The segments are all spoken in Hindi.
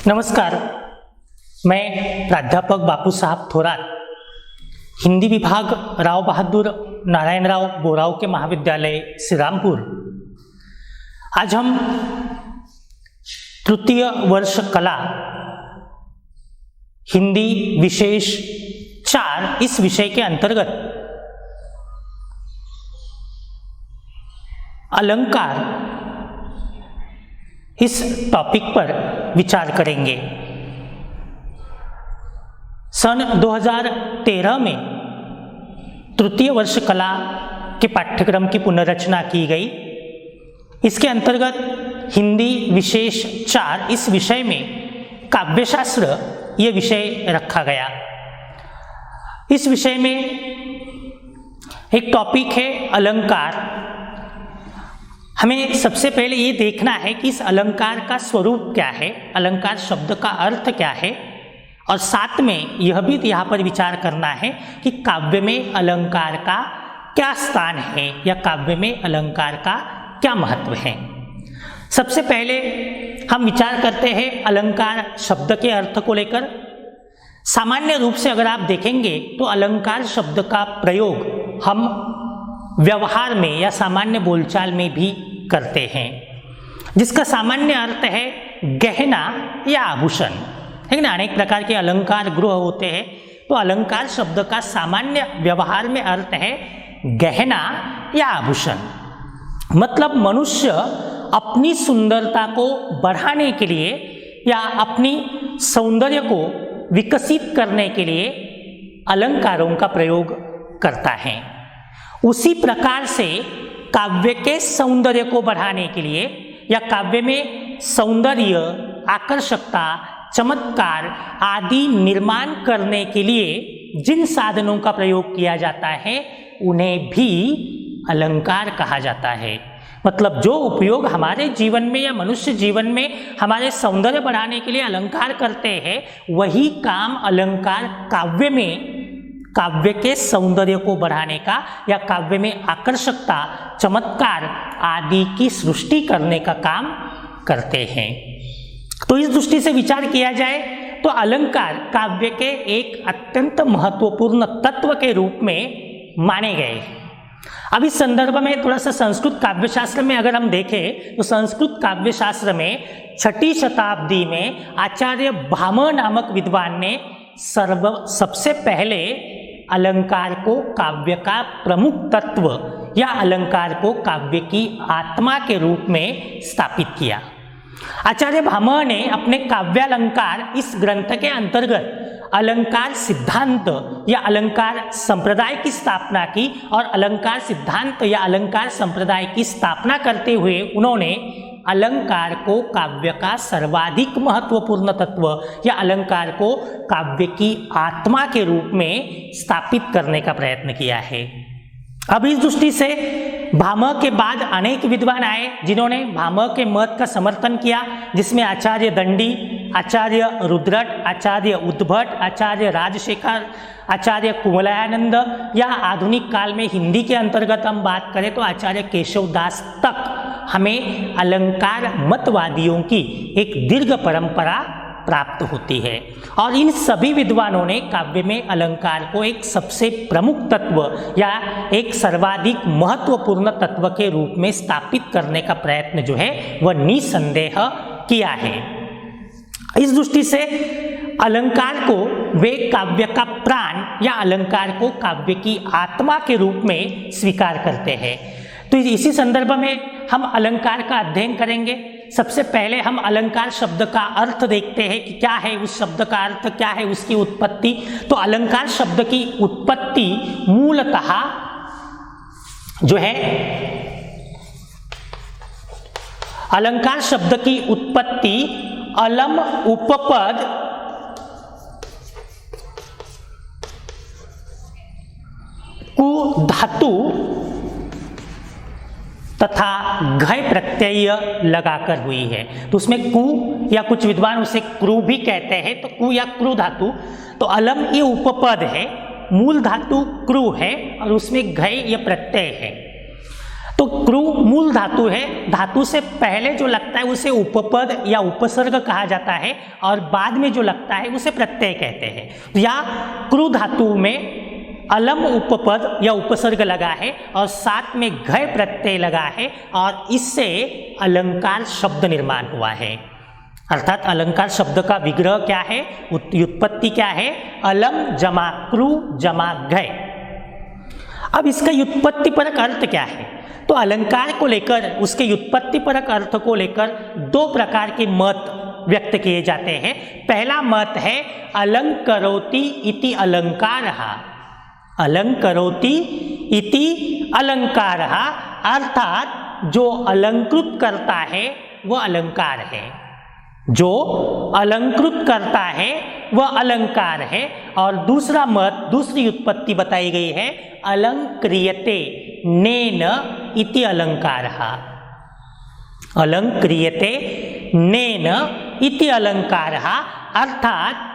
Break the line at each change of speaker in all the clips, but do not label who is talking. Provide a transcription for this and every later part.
नमस्कार, मैं प्राध्यापक बापू साहब थोरात, हिंदी विभाग राव बहादुर नारायणराव बोराव के महाविद्यालय श्रीरामपुर। आज हम तृतीय वर्ष कला हिंदी विशेष 4 इस विषय के अंतर्गत अलंकार इस टॉपिक पर विचार करेंगे। सन 2013 में तृतीय वर्ष कला के पाठ्यक्रम की पुनर्रचना की गई। इसके अंतर्गत हिंदी विशेष 4 इस विषय में काव्यशास्त्र ये विषय रखा गया। इस विषय में एक टॉपिक है अलंकार। हमें सबसे पहले ये देखना है कि इस अलंकार का स्वरूप क्या है, अलंकार शब्द का अर्थ क्या है, और साथ में यह भी यहाँ पर विचार करना है कि काव्य में अलंकार का क्या स्थान है या काव्य में अलंकार का क्या महत्व है। सबसे पहले हम विचार करते हैं अलंकार शब्द के अर्थ को लेकर। सामान्य रूप से अगर आप देखेंगे तो अलंकार शब्द का प्रयोग हम व्यवहार में या सामान्य बोलचाल में भी करते हैं, जिसका सामान्य अर्थ है गहना या आभूषण, है ना। अनेक प्रकार के अलंकार गृह होते हैं, तो अलंकार शब्द का सामान्य व्यवहार में अर्थ है गहना या आभूषण। मतलब मनुष्य अपनी सुंदरता को बढ़ाने के लिए या अपनी सौंदर्य को विकसित करने के लिए अलंकारों का प्रयोग करता है। उसी प्रकार से काव्य के सौंदर्य को बढ़ाने के लिए या काव्य में सौंदर्य, आकर्षकता, चमत्कार आदि निर्माण करने के लिए जिन साधनों का प्रयोग किया जाता है उन्हें भी अलंकार कहा जाता है। मतलब जो उपयोग हमारे जीवन में या मनुष्य जीवन में हमारे सौंदर्य बढ़ाने के लिए अलंकार करते हैं, वही काम अलंकार काव्य में काव्य के सौंदर्य को बढ़ाने का या काव्य में आकर्षकता, चमत्कार आदि की सृष्टि करने का काम करते हैं। तो इस दृष्टि से विचार किया जाए तो अलंकार काव्य के एक अत्यंत महत्वपूर्ण तत्व के रूप में माने गए। अब इस संदर्भ में थोड़ा सा संस्कृत काव्यशास्त्र में अगर हम देखें तो संस्कृत काव्यशास्त्र में 6ठी शताब्दी में आचार्य भामह नामक विद्वान ने सबसे पहले अलंकार को काव्य का प्रमुख तत्व या अलंकार को काव्य की आत्मा के रूप में स्थापित किया। आचार्य भामह ने अपने काव्यालंकार इस ग्रंथ के अंतर्गत अलंकार सिद्धांत या अलंकार संप्रदाय की स्थापना की, और अलंकार सिद्धांत या अलंकार संप्रदाय की स्थापना करते हुए उन्होंने अलंकार को काव्य का सर्वाधिक महत्वपूर्ण तत्व या अलंकार को काव्य की आत्मा के रूप में स्थापित करने का प्रयत्न किया है। अब इस दृष्टि से भामह के बाद अनेक विद्वान आए जिन्होंने भामह के मत का समर्थन किया, जिसमें आचार्य दंडी, आचार्य रुद्रट, आचार्य उद्भट, आचार्य राजशेखर, आचार्य कुवलयानंद, या आधुनिक काल में हिंदी के अंतर्गत हम बात करें तो आचार्य केशवदास तक हमें अलंकार मतवादियों की एक दीर्घ परंपरा प्राप्त होती है। और इन सभी विद्वानों ने काव्य में अलंकार को एक सबसे प्रमुख तत्व या एक सर्वाधिक महत्वपूर्ण तत्व के रूप में स्थापित करने का प्रयत्न जो है वह निसंदेह किया है। इस दृष्टि से अलंकार को वे काव्य का प्राण या अलंकार को काव्य की आत्मा के रूप में स्वीकार करते हैं। तो इसी संदर्भ में हम अलंकार का अध्ययन करेंगे। सबसे पहले हम अलंकार शब्द का अर्थ देखते हैं कि क्या है उस शब्द का अर्थ, क्या है उसकी उत्पत्ति। तो अलंकार शब्द की उत्पत्ति मूलतः जो है, अलंकार शब्द की उत्पत्ति अलम उपपद कु धातु तथा घय प्रत्यय लगाकर हुई है। तो उसमें कु या कुछ विद्वान उसे क्रू भी कहते हैं, तो कु या क्रू धातु। तो अलम ये उपपद है, मूल धातु क्रू है और उसमें घय ये प्रत्यय है। तो क्रू मूल धातु है, धातु से पहले जो लगता है उसे उपपद या उपसर्ग कहा जाता है और बाद में जो लगता है उसे प्रत्यय कहते हैं। या क्रू धातु में अलम उपपद या उपसर्ग लगा है और साथ में घय प्रत्यय लगा है और इससे अलंकार शब्द निर्माण हुआ है। अर्थात अलंकार शब्द का विग्रह क्या है, व्युत्पत्ति क्या है, अलम जमा क्रू जमा घय। अब इसका व्युत्पत्ति परक अर्थ क्या है? तो अलंकार को लेकर, उसके व्युत्पत्ति परक अर्थ को लेकर दो प्रकार के मत व्यक्त किए जाते हैं। पहला मत है अलंकरोति इति अलंकारः, अलंकरोति इति अलंकारः, अर्थात जो अलंकृत करता है वह अलंकार है, जो अलंकृत करता है वह अलंकार है। और दूसरा मत, दूसरी व्युत्पत्ति बताई गई है अलंक्रियते नेन इति अलंकारः, अलंक्रियते नेन इति अलंकारः, अर्थात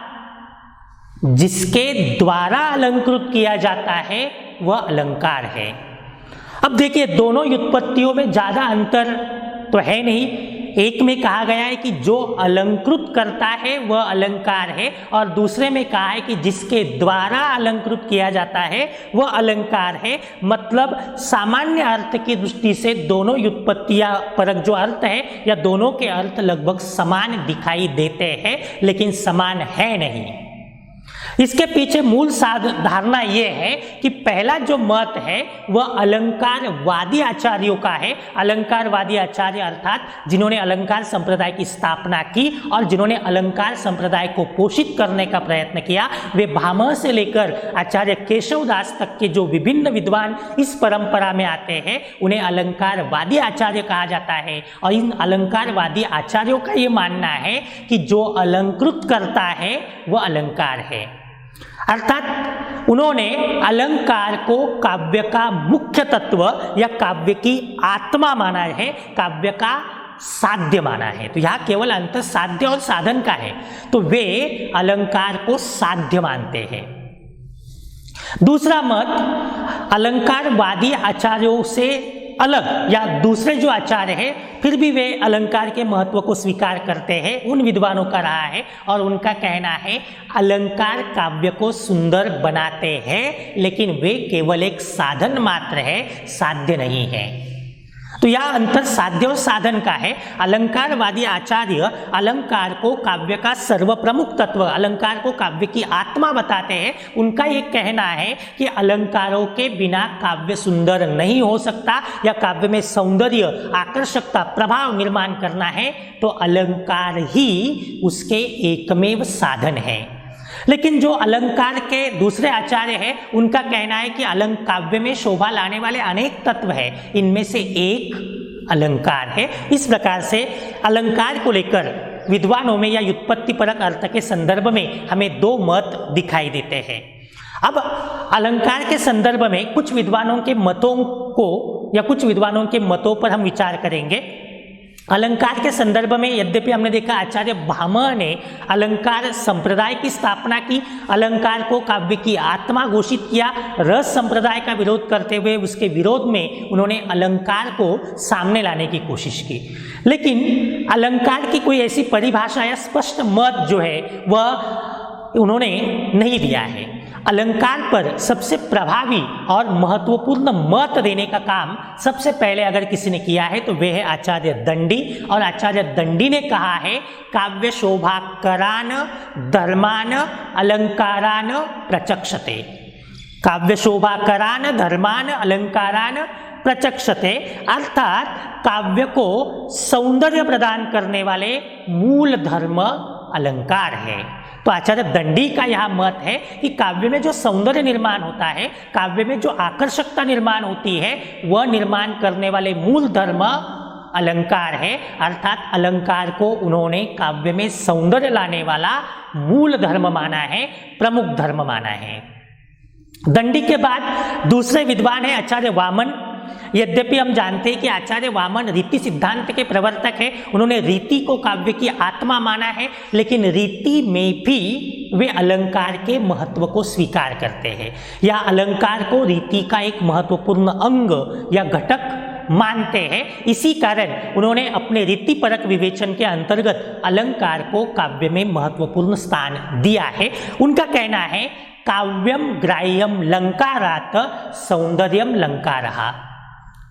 जिसके द्वारा अलंकृत किया जाता है वह अलंकार है। अब देखिए दोनों व्युत्पत्तियों में ज्यादा अंतर तो है नहीं। एक में कहा गया है कि जो अलंकृत करता है वह अलंकार है और दूसरे में कहा है कि जिसके द्वारा अलंकृत किया जाता है वह अलंकार है। मतलब सामान्य अर्थ की दृष्टि से दोनों व्युत्पत्तियां परक जो अर्थ है या दोनों के अर्थ लगभग समान दिखाई देते हैं, लेकिन समान है नहीं। इसके पीछे मूल धारणा यह है कि पहला जो मत है वह अलंकारवादी आचार्यों का है। अलंकारवादी आचार्य अर्थात जिन्होंने अलंकार संप्रदाय की स्थापना की और जिन्होंने अलंकार संप्रदाय को पोषित करने का प्रयत्न किया, वे भामह से लेकर आचार्य केशवदास तक के जो विभिन्न विद्वान इस परंपरा में आते हैं उन्हें अलंकारवादी आचार्य कहा जाता है। और इन अलंकारवादी आचार्यों का ये मानना है कि जो अलंकृत करता है वह अलंकार है। अर्थात उन्होंने अलंकार को काव्य का मुख्य तत्व या काव्य की आत्मा माना है, काव्य का साध्य माना है। तो यहाँ केवल अंतर साध्य और साधन का है, तो वे अलंकार को साध्य मानते हैं। दूसरा मत अलंकारवादी आचार्यों से अलग या दूसरे जो आचार्य हैं फिर भी वे अलंकार के महत्व को स्वीकार करते हैं, उन विद्वानों का रहा है और उनका कहना है अलंकार काव्य को सुंदर बनाते हैं, लेकिन वे केवल एक साधन मात्र है, साध्य नहीं है। तो यह अंतर साध्य और साधन का है। अलंकारवादी आचार्य अलंकार को काव्य का सर्वप्रमुख तत्व, अलंकार को काव्य की आत्मा बताते हैं। उनका ये कहना है कि अलंकारों के बिना काव्य सुंदर नहीं हो सकता या काव्य में सौंदर्य, आकर्षकता, प्रभाव निर्माण करना है तो अलंकार ही उसके एकमेव साधन है। लेकिन जो अलंकार के दूसरे आचार्य हैं उनका कहना है कि काव्य में शोभा लाने वाले अनेक तत्व हैं, इनमें से एक अलंकार है। इस प्रकार से अलंकार को लेकर विद्वानों में या व्युत्पत्ति परक अर्थ के संदर्भ में हमें दो मत दिखाई देते हैं। अब अलंकार के संदर्भ में कुछ विद्वानों के मतों को या कुछ विद्वानों के मतों पर हम विचार करेंगे। अलंकार के संदर्भ में यद्यपि हमने देखा आचार्य भामह ने अलंकार संप्रदाय की स्थापना की, अलंकार को काव्य की आत्मा घोषित किया, रस संप्रदाय का विरोध करते हुए उसके विरोध में उन्होंने अलंकार को सामने लाने की कोशिश की। लेकिन अलंकार की कोई ऐसी परिभाषा या स्पष्ट मत जो है वह उन्होंने नहीं दिया है। अलंकार पर सबसे प्रभावी और महत्वपूर्ण मत देने का काम सबसे पहले अगर किसी ने किया है तो वे है आचार्य दंडी। और आचार्य दंडी ने कहा है काव्य शोभाकरान धर्मान अलंकारान प्रचक्षते, काव्य शोभाकरान धर्मान अलंकारान प्रचक्षते, अर्थात काव्य को सौंदर्य प्रदान करने वाले मूल धर्म अलंकार है। तो आचार्य दंडी का यह मत है कि काव्य में जो सौंदर्य निर्माण होता है, काव्य में जो आकर्षकता निर्माण होती है, वह निर्माण करने वाले मूल धर्म अलंकार है। अर्थात अलंकार को उन्होंने काव्य में सौंदर्य लाने वाला मूल धर्म माना है, प्रमुख धर्म माना है। दंडी के बाद दूसरे विद्वान है आचार्य वामन। यद्यपि हम जानते हैं कि आचार्य वामन रीति सिद्धांत के प्रवर्तक है, उन्होंने रीति को काव्य की आत्मा माना है, लेकिन रीति में भी वे अलंकार के महत्व को स्वीकार करते हैं या अलंकार को रीति का एक महत्वपूर्ण अंग या घटक मानते हैं। इसी कारण उन्होंने अपने रीतिपरक विवेचन के अंतर्गत अलंकार को काव्य में महत्वपूर्ण स्थान दिया है। उनका कहना है काव्यम ग्राह्यम लंकारात् सौंदर्यम लंकारः।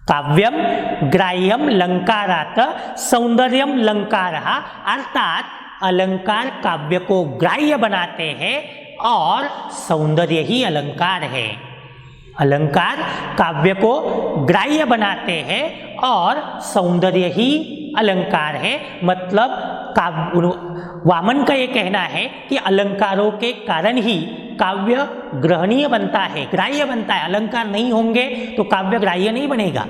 काव्यम ग्राह्यम लंकारात् सौंदर्यम लंकारः, अर्थात अलंकार काव्य को ग्राह्य बनाते हैं और सौंदर्य ही अलंकार है। अलंकार काव्य को ग्राह्य बनाते हैं और सौंदर्य ही अलंकार है। मतलब वामन का ये कहना है कि अलंकारों के कारण ही काव्य ग्रहणीय बनता है, ग्राह्य बनता है। अलंकार नहीं होंगे तो काव्य ग्राह्य नहीं बनेगा।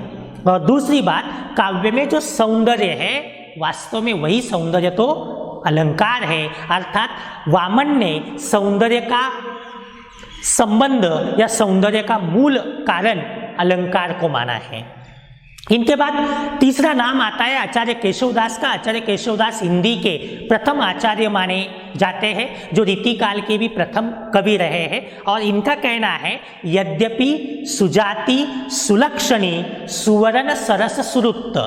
और दूसरी बात, काव्य में जो सौंदर्य है वास्तव में वही सौंदर्य तो अलंकार है। अर्थात वामन ने सौंदर्य का संबंध या सौंदर्य का मूल कारण अलंकार को माना है। इनके बाद तीसरा नाम आता है आचार्य केशवदास का। आचार्य केशवदास हिंदी के प्रथम आचार्य माने जाते हैं, जो रीतिकाल के भी प्रथम कवि रहे हैं। और इनका कहना है यद्यपि सुजाति सुलक्षणी सुवर्ण सरस सुरुक्त,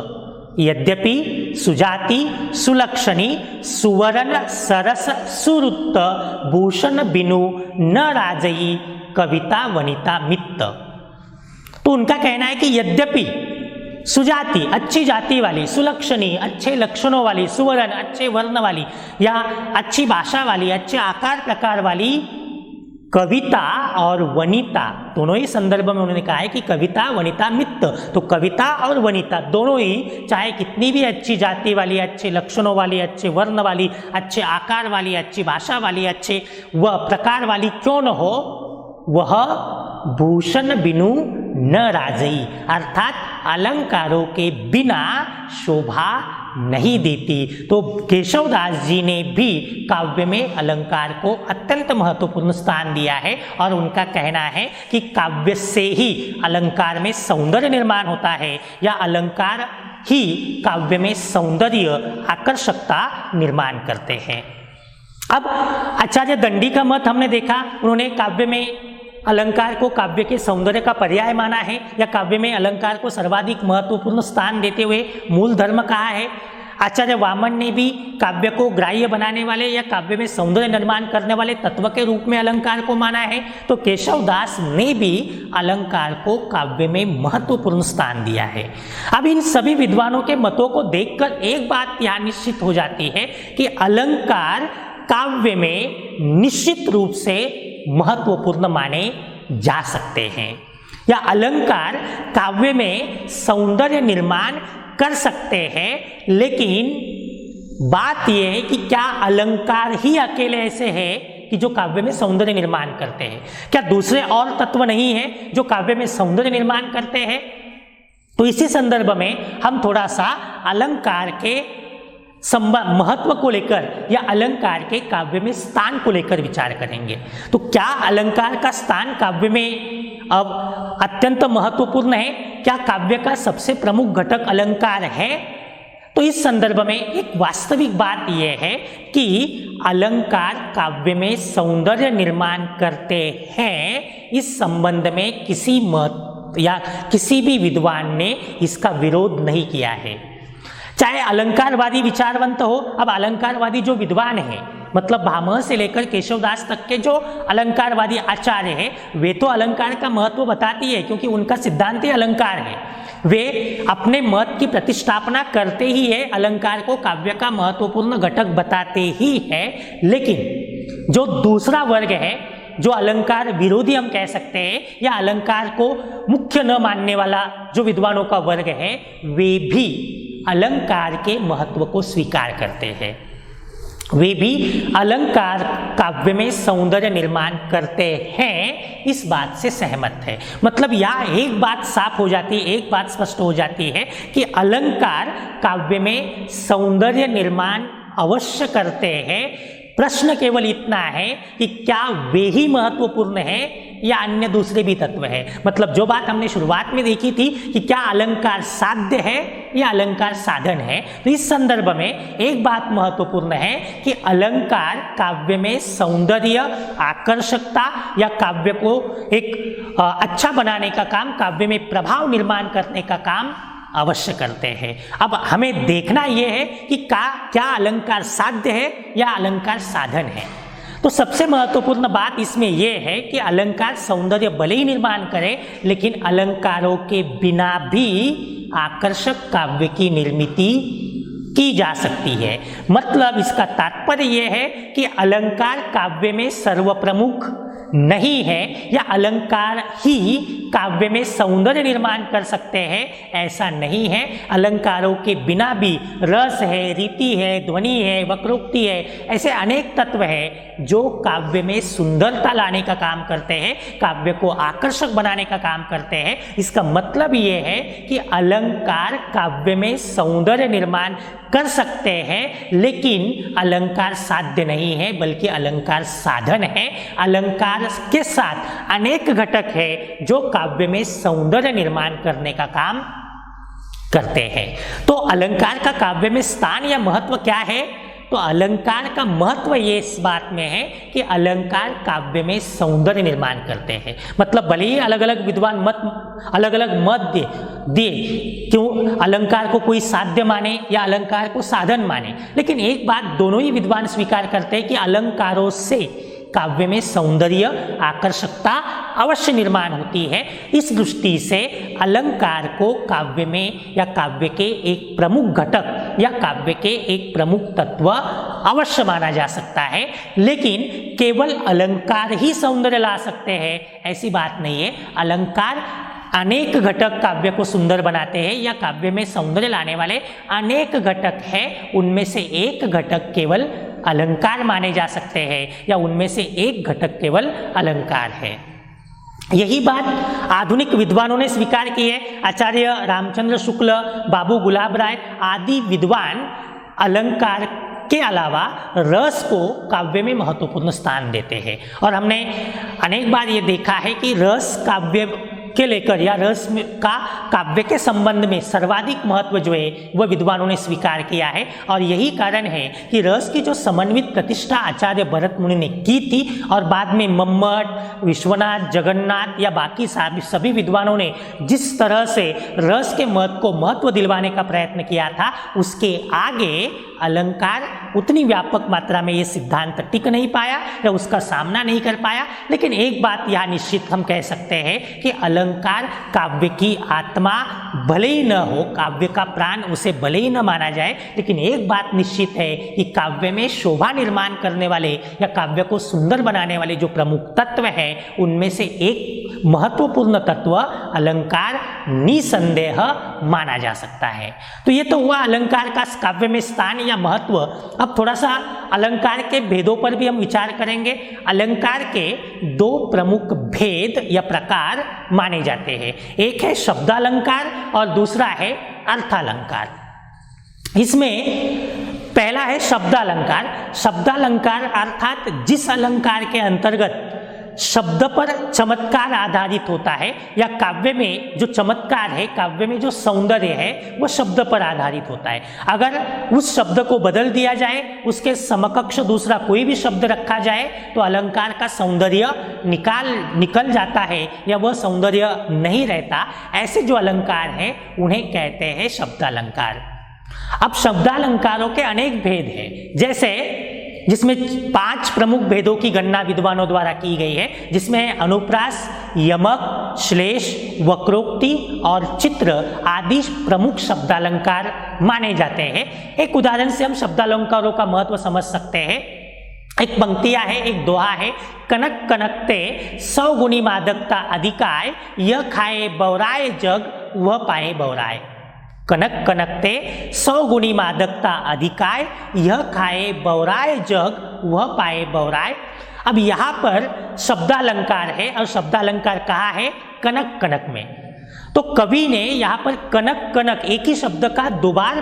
यद्यपि सुजाति सुलक्षणी सुवर्ण सरस सुरुक्त भूषण बिनु न राजई कविता वनिता मित्त। तो उनका कहना है कि यद्यपि सुजाति अच्छी जाति वाली, सुलक्षणी अच्छे लक्षणों वाली, सुवर्ण अच्छे वर्ण वाली या अच्छी भाषा वाली, अच्छे आकार प्रकार वाली कविता और वनिता, दोनों ही संदर्भ में उन्होंने कहा है कि कविता वनिता मित्त। तो कविता और वनिता दोनों ही, चाहे कितनी भी अच्छी जाति वाली, अच्छे लक्षणों वाली, अच्छे वर्ण वाली, अच्छे आकार वाली, अच्छी भाषा वाली, अच्छे वह प्रकार वाली क्यों न हो, वह भूषण बिनु न राजई, अर्थात अलंकारों के बिना शोभा नहीं देती। तो केशवदास जी ने भी काव्य में अलंकार को अत्यंत महत्वपूर्ण स्थान दिया है और उनका कहना है कि काव्य से ही अलंकार में सौंदर्य निर्माण होता है या अलंकार ही काव्य में सौंदर्य आकर्षकता निर्माण करते हैं। अब आचार्य दंडी का मत हमने देखा, उन्होंने काव्य में अलंकार को काव्य के सौंदर्य का पर्याय माना है या काव्य में अलंकार को सर्वाधिक महत्वपूर्ण स्थान देते हुए मूल धर्म कहा है। आचार्य वामन ने भी काव्य को ग्राह्य बनाने वाले या काव्य में सौंदर्य निर्माण करने वाले तत्व के रूप में अलंकार को माना है। तो केशवदास ने भी अलंकार को काव्य में महत्वपूर्ण स्थान दिया है। अब इन सभी विद्वानों के मतों को देखकर एक बात यहाँ निश्चित हो जाती है कि अलंकार काव्य में निश्चित रूप से महत्वपूर्ण माने जा सकते हैं या अलंकार काव्य में सौंदर्य निर्माण कर सकते हैं। लेकिन बात यह है कि क्या अलंकार ही अकेले ऐसे हैं कि जो काव्य में सौंदर्य निर्माण करते हैं? क्या दूसरे और तत्व नहीं हैं जो काव्य में सौंदर्य निर्माण करते हैं? तो इसी संदर्भ में हम थोड़ा सा अलंकार के महत्व को लेकर या अलंकार के काव्य में स्थान को लेकर विचार करेंगे। तो क्या अलंकार का स्थान काव्य में अब अत्यंत महत्वपूर्ण है? क्या काव्य का सबसे प्रमुख घटक अलंकार है? तो इस संदर्भ में एक वास्तविक बात यह है कि अलंकार काव्य में सौंदर्य निर्माण करते हैं। इस संबंध में किसी मत या किसी भी विद्वान ने इसका विरोध नहीं किया है, चाहे अलंकारवादी विचारवंत हो। अब अलंकारवादी जो विद्वान है, मतलब भामह से लेकर केशवदास तक के जो अलंकारवादी आचार्य हैं, वे तो अलंकार का महत्व बताती है क्योंकि उनका सिद्धांत ही अलंकार है। वे अपने मत की प्रतिष्ठापना करते ही है, अलंकार को काव्य का महत्वपूर्ण घटक बताते ही है। लेकिन जो दूसरा वर्ग है, जो अलंकार विरोधी हम कह सकते हैं या अलंकार को मुख्य न मानने वाला जो विद्वानों का वर्ग है, वे भी अलंकार के महत्व को स्वीकार करते हैं। वे भी अलंकार काव्य में सौंदर्य निर्माण करते हैं, इस बात से सहमत है। मतलब यह एक बात साफ हो जाती है, एक बात स्पष्ट हो जाती है कि अलंकार काव्य में सौंदर्य निर्माण अवश्य करते हैं। प्रश्न केवल इतना है कि क्या वे ही महत्वपूर्ण है या अन्य दूसरे भी तत्व है। मतलब जो बात हमने शुरुआत में देखी थी कि क्या अलंकार साध्य है या अलंकार साधन है, तो इस संदर्भ में एक बात महत्वपूर्ण है कि अलंकार काव्य में सौंदर्य, आकर्षकता या काव्य को एक अच्छा बनाने का काम, काव्य में प्रभाव निर्माण करने का काम अवश्य करते हैं। अब हमें देखना यह है कि क्या अलंकार साध्य है या अलंकार साधन है। तो सबसे महत्वपूर्ण बात इसमें यह है कि अलंकार सौंदर्य भले ही निर्माण करे, लेकिन अलंकारों के बिना भी आकर्षक काव्य की निर्मिति की जा सकती है। मतलब इसका तात्पर्य यह है कि अलंकार काव्य में सर्वप्रमुख नहीं है या अलंकार ही काव्य में सौंदर्य निर्माण कर सकते हैं, ऐसा नहीं है। अलंकारों के बिना भी रस है, रीति है, ध्वनि है, वक्रोक्ति है, ऐसे अनेक तत्व हैं जो काव्य में सुंदरता लाने का काम करते हैं, काव्य को आकर्षक बनाने का काम करते हैं। इसका मतलब ये है कि अलंकार काव्य में सौंदर्य निर्माण कर सकते हैं, लेकिन अलंकार साध्य नहीं है, बल्कि अलंकार साधन है। अलंकार के साथ अनेक घटक है जो काव्य में सौंदर्य निर्माण करने का काम करते हैं। तो अलंकार का काव्य में स्थान या महत्व क्या है? तो अलंकार का महत्व ये इस बात में है कि अलंकार काव्य में सौंदर्य निर्माण करते हैं। मतलब भले ही अलग अलग विद्वान अलग अलग मत दे क्यों अलंकार को कोई साध्य माने या अलंकार को साधन माने, लेकिन एक बात दोनों ही विद्वान स्वीकार करते हैं कि अलंकारों से काव्य में सौंदर्य, आकर्षकता अवश्य निर्माण होती है। इस दृष्टि से अलंकार को काव्य में या काव्य के एक प्रमुख घटक या काव्य के एक प्रमुख तत्व अवश्य माना जा सकता है, लेकिन केवल अलंकार ही सौंदर्य ला सकते हैं ऐसी बात नहीं है। अलंकार अनेक घटक काव्य को सुंदर बनाते हैं या काव्य में सौंदर्य लाने वाले अनेक घटक हैं, उनमें से एक घटक केवल अलंकार माने जा सकते हैं या उनमें से एक घटक केवल अलंकार है। यही बात आधुनिक विद्वानों ने स्वीकार की है। आचार्य रामचंद्र शुक्ल, बाबू गुलाब राय आदि विद्वान अलंकार के अलावा रस को काव्य में महत्वपूर्ण स्थान देते हैं। और हमने अनेक बार ये देखा है कि रस काव्य के लेकर या रस का काव्य के संबंध में सर्वाधिक महत्व जो है वह विद्वानों ने स्वीकार किया है। और यही कारण है कि रस की जो समन्वित प्रतिष्ठा आचार्य भरत मुनि ने की थी और बाद में मम्मट, विश्वनाथ, जगन्नाथ या बाकी सभी विद्वानों ने जिस तरह से रस के महत्व को महत्व दिलवाने का प्रयत्न किया था, उसके आगे अलंकार उतनी व्यापक मात्रा में ये सिद्धांत टिक नहीं पाया या उसका सामना नहीं कर पाया। लेकिन एक बात यह निश्चित हम कह सकते हैं कि अलंकार काव्य की आत्मा भले ही न हो, काव्य का प्राण उसे भले ही न माना जाए, लेकिन एक बात निश्चित है कि काव्य में शोभा निर्माण करने वाले या काव्य को सुंदर बनाने वाले जो प्रमुख तत्व है, उनमें से एक महत्वपूर्ण तत्व अलंकार निसंदेह माना जा सकता है। तो ये तो हुआ अलंकार का काव्य में स्थान या महत्व। अब थोड़ा सा अलंकार के भेदों पर भी हम विचार करेंगे। अलंकार के दो प्रमुख भेद या प्रकार माने जाते हैं, एक है शब्दालंकार और दूसरा है अर्थालंकार। इसमें पहला है शब्दालंकार। शब्दालंकार अर्थात जिस अलंकार के अंतर्गत शब्द पर चमत्कार आधारित होता है या काव्य में जो चमत्कार है, काव्य में जो सौंदर्य है, वह शब्द पर आधारित होता है। अगर उस शब्द को बदल दिया जाए, उसके समकक्ष दूसरा कोई भी शब्द रखा जाए, तो अलंकार का सौंदर्य निकल जाता है या वह सौंदर्य नहीं रहता। ऐसे जो अलंकार हैं उन्हें कहते हैं शब्दालंकार। अब शब्दालंकारों के अनेक भेद हैं, जैसे जिसमें 5 प्रमुख भेदों की गणना विद्वानों द्वारा की गई है, जिसमें अनुप्रास, यमक, श्लेष, वक्रोक्ति और चित्र आदि प्रमुख शब्दालंकार माने जाते हैं। एक उदाहरण से हम शब्दालंकारों का महत्व समझ सकते हैं। एक पंक्तियां है, एक दोहा है, कनक कनकते 100 गुनी मादकता अधिकाय, यह खाए बौराए जग वह पाए बौराए। कनक कनकते 100 गुनी मादकता अधिकाय, यह खाए बौराए जग वह पाए बौराए। अब यहाँ पर शब्दालंकार है और शब्दालंकार कहाँ है? कनक कनक में। तो कवि ने यहाँ पर कनक कनक एक ही शब्द का दो बार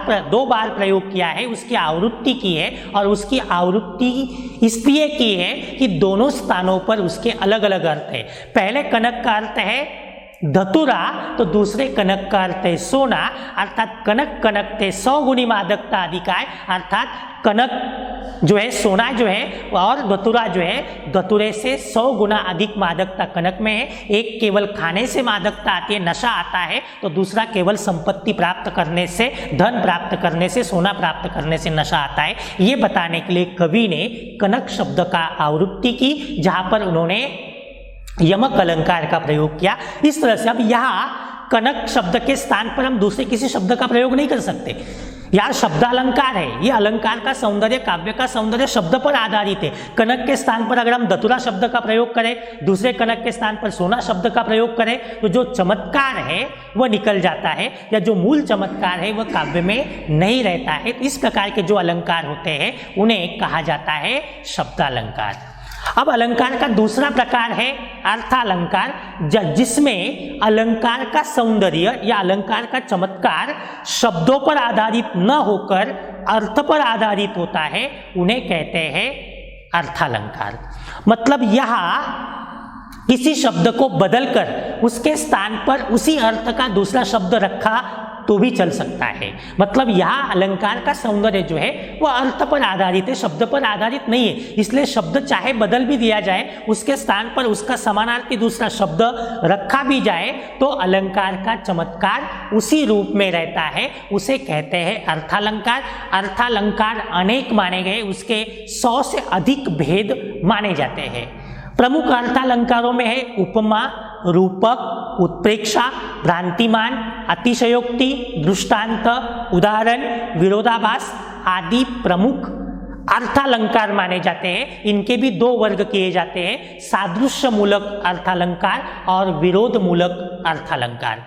प्रयोग किया है, उसकी आवृत्ति की है और उसकी आवृत्ति इसलिए की है कि दोनों स्थानों पर उसके अलग अलग अर्थ है। पहले कनक का अर्थ है धतुरा तो दूसरे कनक का अर्थ है सोना, अर्थात कनक कनकते 100 गुनी मादकता अधिक है, अर्थात कनक जो है सोना जो है और धतुरा जो है धतुरे से 100 गुना अधिक मादकता कनक में है। एक केवल खाने से मादकता आती है, नशा आता है, तो दूसरा केवल संपत्ति प्राप्त करने से, धन प्राप्त करने से, सोना प्राप्त करने से नशा आता है। ये बताने के लिए कवि ने कनक शब्द का आवृत्ति की, जहां पर उन्होंने यमक अलंकार का प्रयोग किया। इस तरह से अब यहाँ कनक शब्द के स्थान पर हम दूसरे किसी शब्द का प्रयोग नहीं कर सकते। यार शब्द अलंकार है, ये अलंकार का सौंदर्य, काव्य का सौंदर्य शब्द पर आधारित है। कनक के स्थान पर अगर हम धतुरा शब्द का प्रयोग करें, दूसरे कनक के स्थान पर सोना शब्द का प्रयोग करें, तो जो चमत्कार है वह निकल जाता है, या जो मूल चमत्कार है वह काव्य में नहीं रहता है। तो इस प्रकार के जो अलंकार होते हैं उन्हें कहा जाता है शब्दालंकार। अब अलंकार का दूसरा प्रकार है अर्थालंकार, जिसमें अलंकार का सौंदर्य या अलंकार का चमत्कार शब्दों पर आधारित न होकर अर्थ पर आधारित होता है, उन्हें कहते हैं अर्थालंकार। मतलब यहाँ किसी शब्द को बदलकर उसके स्थान पर उसी अर्थ का दूसरा शब्द रखा तो भी चल सकता है। मतलब यहाँ अलंकार का सौंदर्य जो है वह अर्थ पर आधारित है, शब्द पर आधारित नहीं है। इसलिए शब्द चाहे बदल भी दिया जाए, उसके स्थान पर उसका समानार्थी दूसरा शब्द रखा भी जाए, तो अलंकार का चमत्कार उसी रूप में रहता है, उसे कहते हैं अर्थालंकार। अर्थालंकार अनेक माने गए, उसके 100 से अधिक भेद माने जाते हैं। प्रमुख अर्थालंकारों में है उपमा, रूपक, उत्प्रेक्षा, भ्रांतिमान, अतिशयोक्ति, दृष्टांत, उदाहरण, विरोधाभास आदि प्रमुख अर्थालंकार माने जाते हैं। इनके भी 2 वर्ग किए जाते हैं, सादृश्य मूलक अर्थालंकार और विरोध मूलक अर्थालंकार।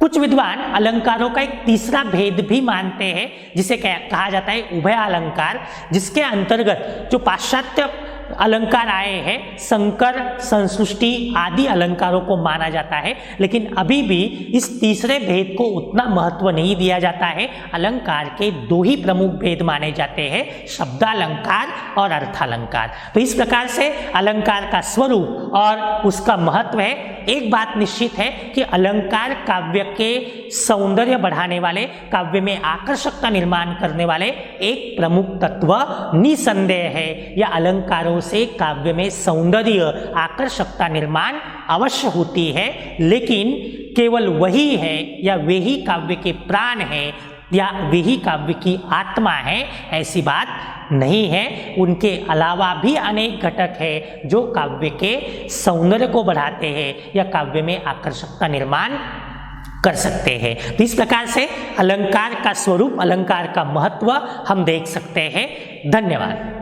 कुछ विद्वान अलंकारों का एक तीसरा भेद भी मानते हैं, जिसे कहा जाता है उभय अलंकार, जिसके अंतर्गत जो पाश्चात्य अलंकार आए हैं, संकर, संसृष्टि आदि अलंकारों को माना जाता है। लेकिन अभी भी इस तीसरे भेद को उतना महत्व नहीं दिया जाता है। अलंकार के 2 ही प्रमुख भेद माने जाते हैं, शब्दालंकार और अर्थालंकार। तो इस प्रकार से अलंकार का स्वरूप और उसका महत्व है। एक बात निश्चित है कि अलंकार काव्य के सौंदर्य बढ़ाने वाले, काव्य में आकर्षकता निर्माण करने वाले एक प्रमुख तत्व निसंदेह है। यह अलंकारों से काव्य में सौंदर्य, आकर्षकता निर्माण अवश्य होती है, लेकिन केवल वही है या वे ही काव्य के प्राण है या वे ही काव्य की आत्मा है, ऐसी बात नहीं है। उनके अलावा भी अनेक घटक है जो काव्य के सौंदर्य को बढ़ाते हैं या काव्य में आकर्षकता निर्माण कर सकते हैं। तो इस प्रकार से अलंकार का स्वरूप, अलंकार का महत्व हम देख सकते हैं। धन्यवाद।